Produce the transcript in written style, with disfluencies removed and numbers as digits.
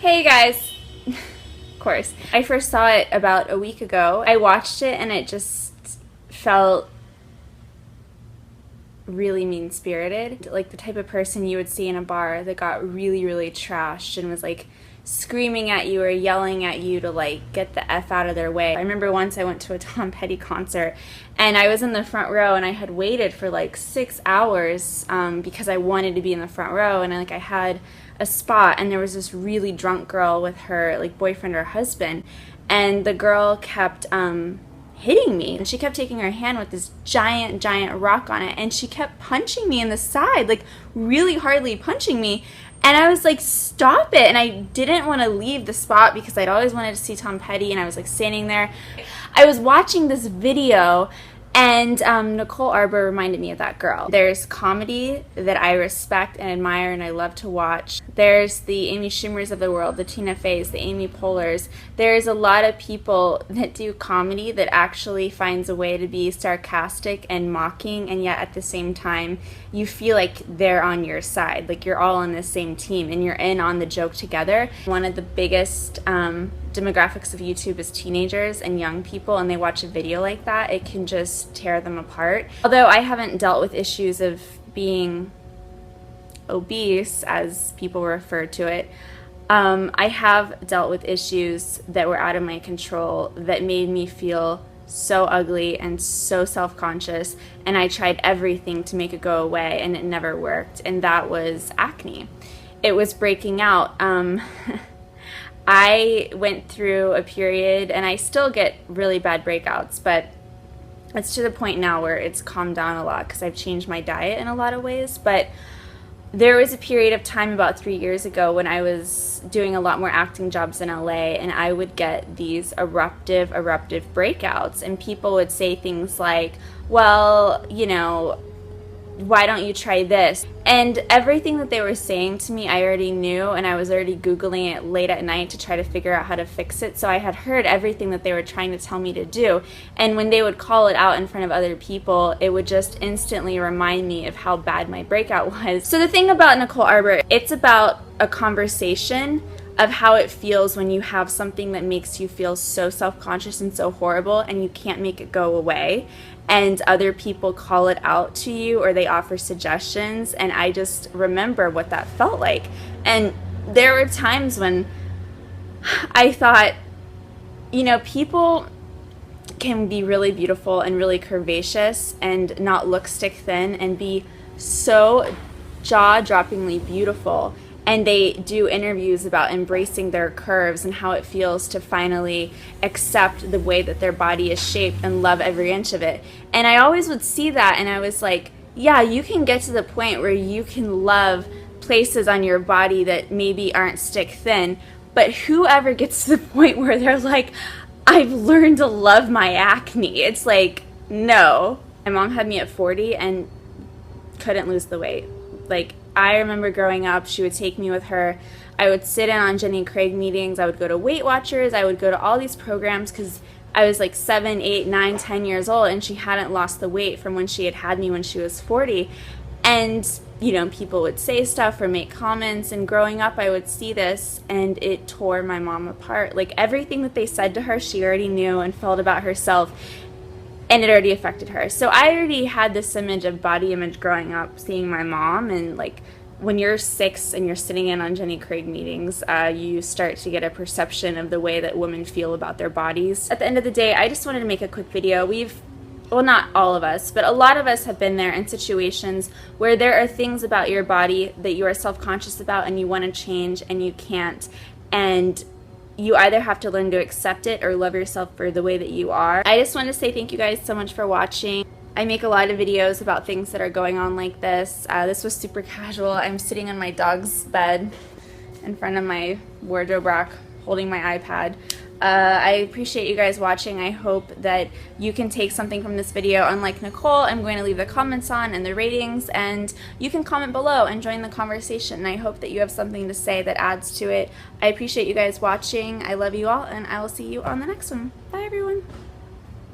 Hey guys! Of course. I first saw it about a week ago. I watched it and it just felt really mean-spirited. Like the type of person you would see in a bar that got really, really trashed and was like screaming at you or yelling at you to like get the F out of their way. I remember once I went to a Tom Petty concert and I was in the front row and I had waited for like 6 hours because I wanted to be in the front row, and I had a spot, and there was this really drunk girl with her like boyfriend or husband, and the girl kept hitting me, and she kept taking her hand with this giant rock on it, and she kept punching me in the side, like really hardly punching me. And I was like, stop it. And I didn't want to leave the spot because I'd always wanted to see Tom Petty, and I was like standing there. I was watching this video, and Nicole Arbour reminded me of that girl. There's comedy that I respect and admire and I love to watch. There's the Amy Schumers of the world, the Tina Feys, the Amy Poehlers. There's a lot of people that do comedy that actually finds a way to be sarcastic and mocking, and yet at the same time you feel like they're on your side, like you're all on the same team and you're in on the joke together. One of the biggest demographics of YouTube is teenagers and young people, and they watch a video like that, it can just tear them apart. Although I haven't dealt with issues of being obese, as people refer to it, I have dealt with issues that were out of my control that made me feel so ugly and so self-conscious, and I tried everything to make it go away and it never worked, and that was acne. It was breaking out. I went through a period, and I still get really bad breakouts, but it's to the point now where it's calmed down a lot because I've changed my diet in a lot of ways. But there was a period of time about 3 years ago when I was doing a lot more acting jobs in LA, and I would get these eruptive breakouts, and people would say things like, well, you know, why don't you try this? And everything that they were saying to me I already knew, and I was already Googling it late at night to try to figure out how to fix it. So I had heard everything that they were trying to tell me to do, and when they would call it out in front of other people, it would just instantly remind me of how bad my breakout was. So the thing about Nicole Arbour, it's about a conversation of how it feels when you have something that makes you feel so self-conscious and so horrible, and you can't make it go away, and other people call it out to you or they offer suggestions, and I just remember what that felt like. And there were times when I thought, you know, people can be really beautiful and really curvaceous and not look stick thin and be so jaw-droppingly beautiful, and they do interviews about embracing their curves and how it feels to finally accept the way that their body is shaped and love every inch of it. And I always would see that, and I was like, yeah, you can get to the point where you can love places on your body that maybe aren't stick thin, but whoever gets to the point where they're like, I've learned to love my acne, it's like, no. My mom had me at 40 and couldn't lose the weight. Like, I remember growing up, she would take me with her. I would sit in on Jenny Craig meetings. I would go to Weight Watchers. I would go to all these programs because I was like 7, 8, 9, 10 years old, and she hadn't lost the weight from when she had me when she was 40. And, you know, people would say stuff or make comments, and growing up I would see this, and it tore my mom apart. Like, everything that they said to her, she already knew and felt about herself, and it already affected her. So I already had this image of body image growing up, seeing my mom, and like when you're 6 and you're sitting in on Jenny Craig meetings, you start to get a perception of the way that women feel about their bodies. At the end of the day, I just wanted to make a quick video. Well, not all of us, but a lot of us have been there in situations where there are things about your body that you are self-conscious about and you want to change and you can't. And you either have to learn to accept it or love yourself for the way that you are. I just want to say thank you guys so much for watching. I make a lot of videos about things that are going on like this. This was super casual. I'm sitting on my dog's bed in front of my wardrobe rack holding my iPad. I appreciate you guys watching. I hope that you can take something from this video. Unlike Nicole, I'm going to leave the comments on and the ratings, and you can comment below and join the conversation. And I hope that you have something to say that adds to it. I appreciate you guys watching. I love you all, and I will see you on the next one. Bye, everyone.